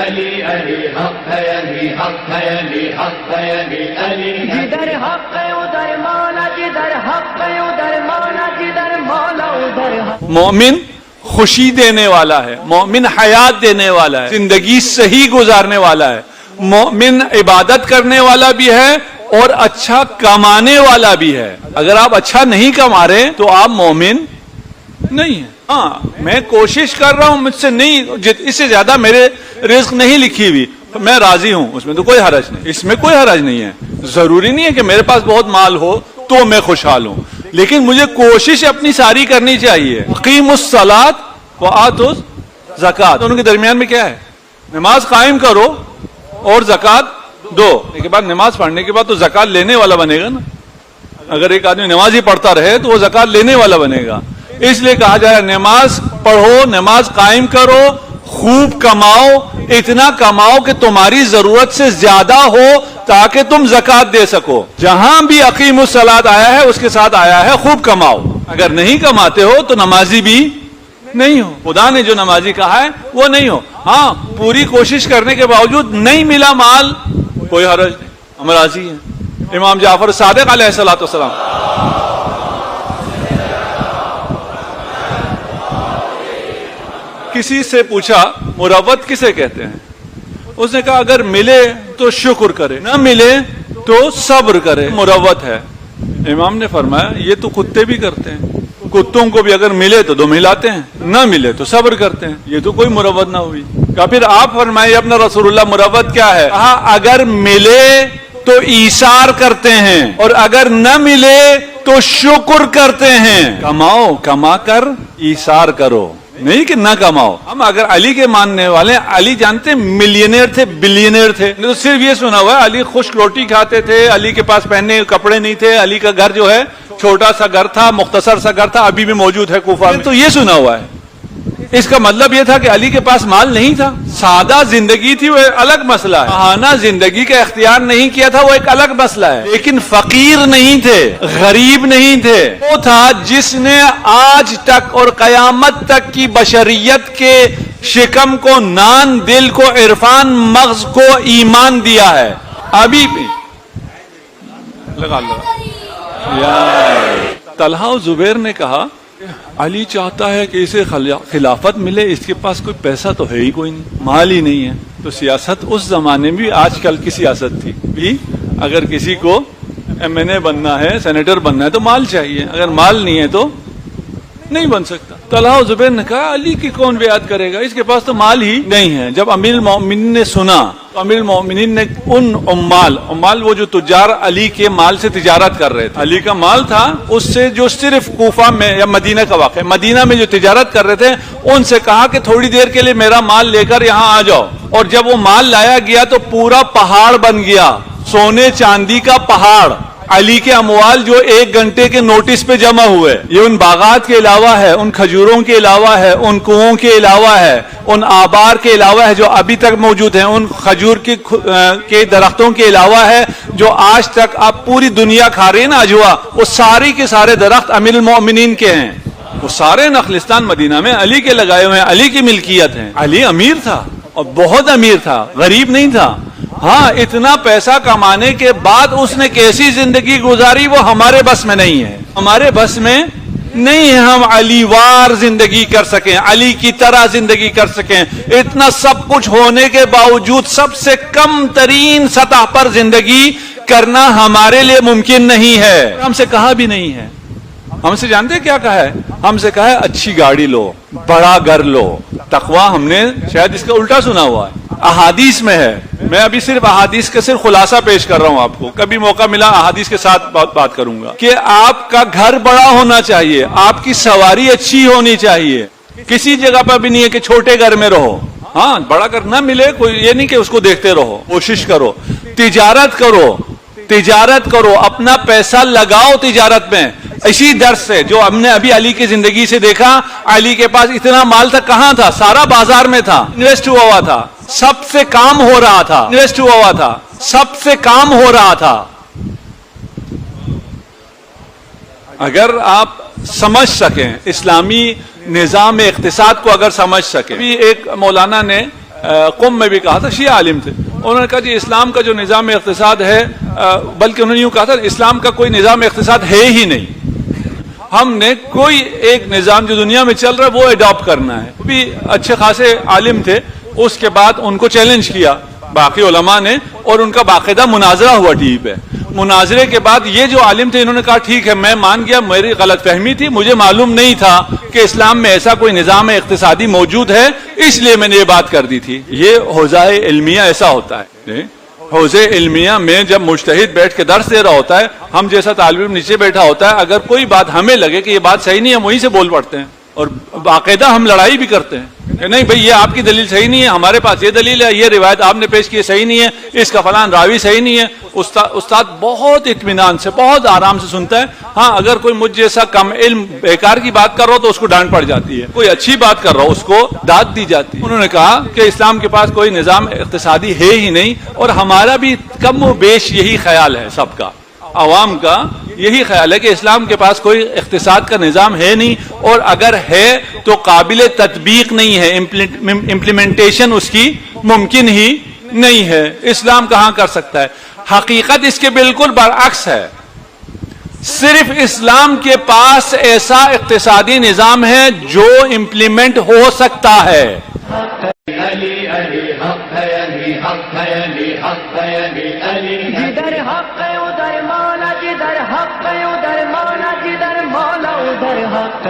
علی علی حق ہے، علی حق ہے، علی حق ہے، علی علی جدھر حق ہے ادھر مولا، جدھر حق ہے ادھر مولا، جدھر مولا ادھر حق۔ مومن خوشی دینے والا ہے، مومن حیات دینے والا ہے، زندگی صحیح گزارنے والا ہے، مومن عبادت کرنے والا بھی ہے اور اچھا کمانے والا بھی ہے۔ اگر آپ اچھا نہیں کما رہے تو آپ مومن نہیں ہیں۔ ہاں میں کوشش کر رہا ہوں، مجھ سے نہیں، اس سے زیادہ میرے رزق نہیں لکھی ہوئی، میں راضی ہوں، اس میں تو کوئی حرج نہیں، اس میں کوئی حرج نہیں ہے۔ ضروری نہیں ہے کہ میرے پاس بہت مال ہو تو میں خوشحال ہوں، لیکن مجھے کوشش اپنی ساری کرنی چاہیے۔ اقیموا الصلاۃ وآتوا الزکوٰۃ، دونوں کے درمیان میں کیا ہے؟ نماز قائم کرو اور زکوٰۃ دو۔ اس کے بعد نماز پڑھنے کے بعد تو زکوٰۃ لینے والا بنے گا نا۔ اگر ایک آدمی نماز ہی پڑھتا رہے تو وہ زکوٰۃ لینے والا بنے گا۔ اس لیے کہا جائے نماز پڑھو، نماز قائم کرو، خوب کماؤ، اتنا کماؤ کہ تمہاری ضرورت سے زیادہ ہو تاکہ تم زکوٰۃ دے سکو۔ جہاں بھی اقیم الصلاۃ آیا ہے اس کے ساتھ آیا ہے خوب کماؤ۔ اگر نہیں کماتے ہو تو نمازی بھی نہیں ہو، خدا نے جو نمازی کہا ہے وہ نہیں ہو۔ ہاں پوری کوشش کرنے کے باوجود نہیں ملا مال، کوئی حرج نہیں، ہم راضی ہیں۔ امام جعفر صادق علیہ الصلوۃ والسلام کسی سے پوچھا مروت کسے کہتے ہیں؟ اس نے کہا اگر ملے تو شکر کرے، نہ ملے تو صبر کرے، مروت ہے۔ امام نے فرمایا یہ تو کتے بھی کرتے ہیں، کتوں کو بھی اگر ملے تو دو ملاتے ہیں، نہ ملے تو صبر کرتے ہیں، یہ تو کوئی مروت نہ ہوئی۔ کہا پھر آپ فرمائے اپنا رسول اللہ مروت کیا ہے؟ کہا اگر ملے تو ایثار کرتے ہیں اور اگر نہ ملے تو شکر کرتے ہیں۔ کماؤ، کما کر ایثار کرو، نہیں کہ نہ کماؤ۔ ہم اگر علی کے ماننے والے، علی جانتے ہیں ملینئر تھے، بلینئر تھے، تو صرف یہ سنا ہوا ہے علی خشک روٹی کھاتے تھے، علی کے پاس پہننے کپڑے نہیں تھے، علی کا گھر جو ہے چھوٹا سا گھر تھا، مختصر سا گھر تھا، ابھی بھی موجود ہے کوفہ میں، تو یہ سنا ہوا ہے۔ اس کا مطلب یہ تھا کہ علی کے پاس مال نہیں تھا، سادہ زندگی تھی، وہ الگ مسئلہ ہے۔ ماہانہ زندگی کا اختیار نہیں کیا تھا، وہ ایک الگ مسئلہ ہے، لیکن فقیر نہیں تھے، غریب نہیں تھے۔ وہ تھا جس نے آج تک اور قیامت تک کی بشریت کے شکم کو، نان دل کو، عرفان مغز کو ایمان دیا ہے۔ ابھی بھی لگا طلحہ و زبیر نے کہا علی چاہتا ہے کہ اسے خلافت ملے، اس کے پاس کوئی پیسہ تو ہے ہی کوئی نہیں، مال ہی نہیں ہے۔ تو سیاست اس زمانے میں بھی آج کل کی سیاست تھی بھی، اگر کسی کو MNA بننا ہے، سینیٹر بننا ہے تو مال چاہیے، اگر مال نہیں ہے تو نہیں بن سکتا۔ طلحہ و زبیر نے کہا علی کی کون بیعت کرے گا، اس کے پاس تو مال ہی نہیں ہے۔ جب امیر المومنین نے سنا تو امیر المومنین نے ان عمال وہ جو تجار علی کے مال سے تجارت کر رہے تھے، علی کا مال تھا اس سے، جو صرف کوفہ میں یا مدینہ کا واقع ہے، مدینہ میں جو تجارت کر رہے تھے، ان سے کہا کہ تھوڑی دیر کے لیے میرا مال لے کر یہاں آ جاؤ۔ اور جب وہ مال لایا گیا تو پورا پہاڑ بن گیا، سونے چاندی کا پہاڑ، علی کے اموال جو 1 گھنٹے کے نوٹس پہ جمع ہوئے۔ یہ ان باغات کے علاوہ ہے، ان کھجوروں کے علاوہ ہے، ان کنووں کے علاوہ ہے، ان آبار کے علاوہ ہے جو ابھی تک موجود ہیں، ان کھجور کے درختوں کے علاوہ ہے جو آج تک آپ پوری دنیا کھا رہی ہے نا اجوا، وہ ساری کے سارے درخت امیر المومنین کے ہیں۔ وہ سارے نخلستان مدینہ میں علی کے لگائے ہوئے ہیں، علی کی ملکیت ہیں۔ علی امیر تھا اور بہت امیر تھا، غریب نہیں تھا۔ ہاں اتنا پیسہ کمانے کے بعد اس نے کیسی زندگی گزاری وہ ہمارے بس میں نہیں ہے، ہمارے بس میں نہیں ہے ہم علی وار زندگی کر سکیں، علی کی طرح زندگی کر سکیں۔ اتنا سب کچھ ہونے کے باوجود سب سے کم ترین سطح پر زندگی کرنا ہمارے لیے ممکن نہیں ہے، ہم سے کہا بھی نہیں ہے۔ ہم سے جانتے کیا کہا ہے؟ ہم سے کہا ہے اچھی گاڑی لو، بڑا گھر لو۔ تقویٰ ہم نے شاید اس کا الٹا سنا ہوا ہے، احادیث میں ہے۔ میں ابھی صرف احادیث کا صرف خلاصہ پیش کر رہا ہوں آپ کو، کبھی موقع ملا احادیث کے ساتھ بات کروں گا کہ آپ کا گھر بڑا ہونا چاہیے، آپ کی سواری اچھی ہونی چاہیے، کسی جگہ پر بھی نہیں ہے کہ چھوٹے گھر میں رہو۔ ہاں بڑا گھر نہ ملے کوئی یہ نہیں کہ اس کو دیکھتے رہو، کوشش کرو، تجارت کرو، اپنا پیسہ لگاؤ تجارت میں۔ اسی درس سے جو ہم نے ابھی علی کی زندگی سے دیکھا، علی کے پاس اتنا مال تھا، کہاں تھا؟ سارا بازار میں تھا، انویسٹ ہوا ہوا تھا، سب سے کام ہو رہا تھا، انویسٹ ہوا ہوا تھا، سب سے کام ہو رہا تھا۔ اگر آپ سمجھ سکیں اسلامی نظام اقتصاد کو، اگر سمجھ سکیں، ایک مولانا نے قم میں بھی کہا تھا، شیعہ عالم تھے، انہوں نے کہا جی اسلام کا جو نظام اقتصاد ہے، بلکہ انہوں نے یوں کہا تھا اسلام کا کوئی نظام اقتصاد ہے ہی نہیں، ہم نے کوئی ایک نظام جو دنیا میں چل رہا ہے وہ اڈاپٹ کرنا ہے۔ وہ بھی اچھے خاصے عالم تھے، اس کے بعد ان کو چیلنج کیا باقی علماء نے، اور ان کا باقاعدہ مناظرہ ہوا ٹی وی پہ۔ مناظرے کے بعد یہ جو عالم تھے انہوں نے کہا ٹھیک ہے میں مان گیا، میری غلط فہمی تھی، مجھے معلوم نہیں تھا کہ اسلام میں ایسا کوئی نظام اقتصادی موجود ہے، اس لیے میں نے یہ بات کر دی تھی۔ یہ حوزہ علمیہ ایسا ہوتا ہے، حوزے علمیہ میں جب مجتہد بیٹھ کے درس دے رہا ہوتا ہے، ہم جیسا طالب علم نیچے بیٹھا ہوتا ہے، اگر کوئی بات ہمیں لگے کہ یہ بات صحیح نہیں ہے، ہم وہیں سے بول پڑتے ہیں، اور باقاعدہ ہم لڑائی بھی کرتے ہیں کہ نہیں بھئی یہ آپ کی دلیل صحیح نہیں ہے، ہمارے پاس یہ دلیل ہے، یہ روایت آپ نے پیش کی صحیح نہیں ہے، اس کا فلان راوی صحیح نہیں ہے۔ استاد بہت اطمینان سے بہت آرام سے سنتا ہے۔ ہاں اگر کوئی مجھ جیسا کم علم بیکار کی بات کر رہا ہو تو اس کو ڈانٹ پڑ جاتی ہے، کوئی اچھی بات کر رہا ہو اس کو داد دی جاتی ہے۔ انہوں نے کہا کہ اسلام کے پاس کوئی نظام اقتصادی ہے ہی نہیں، اور ہمارا بھی کم و بیش یہی خیال ہے، سب کا، عوام کا یہی خیال ہے کہ اسلام کے پاس کوئی اقتصاد کا نظام ہے نہیں، اور اگر ہے تو قابل تطبیق نہیں ہے، امپلیمنٹیشن اس کی ممکن ہی نہیں ہے۔ اسلام کہاں کر سکتا ہے؟ حقیقت اس کے بالکل برعکس ہے، صرف اسلام کے پاس ایسا اقتصادی نظام ہے جو امپلیمنٹ ہو سکتا ہے۔ علی علی حق ہے، علی حق ہے، علی حق ہے، علی علی جدھر حق ہے ادھر مولا، جدھر حق ہے ادھر مولا، جدھر مولا ادھر حق۔